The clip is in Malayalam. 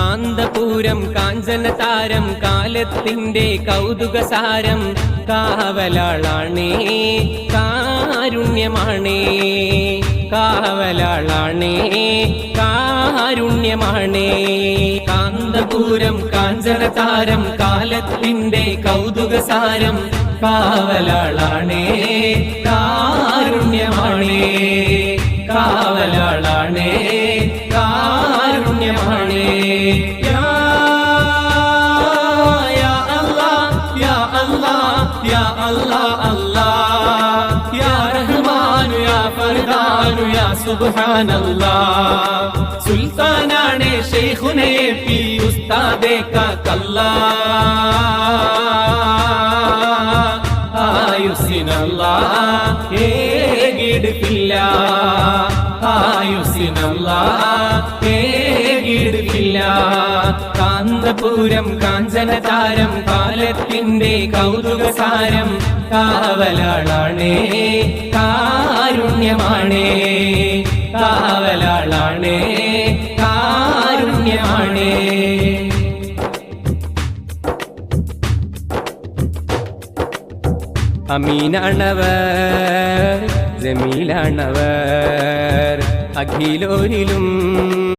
കാന്തപൂരം കാഞ്ചനതാരം കാലത്തിന്റെ കൗതുകസാരം കാവലാളാണേ കാരുണ്യമാണേ കാവലാളാണേ കാരുണ്യമാണേ കാന്തപൂരം കാഞ്ചനതാരം കാലത്തിന്റെ കൗതുകസാരം കാവലാളാണേ കാരുണ്യമാണേ കാവലാളാണേ കാരുണ്യമാണേ യാ അല്ലാഹ് യാ അല്ലാഹ് യാ അല്ലാഹ് അല്ലാഹ് യാ റഹ്മാൻ യാ ഫർദാൻ യാ സുബ്ഹാനല്ലാഹ് സുൽത്താനാണേ ശൈഖുനേ പി ഉസ്താദേ കാ കല്ലാ ആയുസിനല്ലാഹ് ഏകിടുക്കില്ല ആയുസിനല്ലാഹ് ഏകിടുക്കില്ല കാന്തപൂരം കാഞ്ചനതാരം കാലത്തിന്റെ കൗതുകസാരം കാവലാളാണേ കാരുണ്യമാണേ കാവലാളാണേ കാരുണ്യമാണേ അമീനാണവർ ജമീലാണവർ അഖിലോരിലും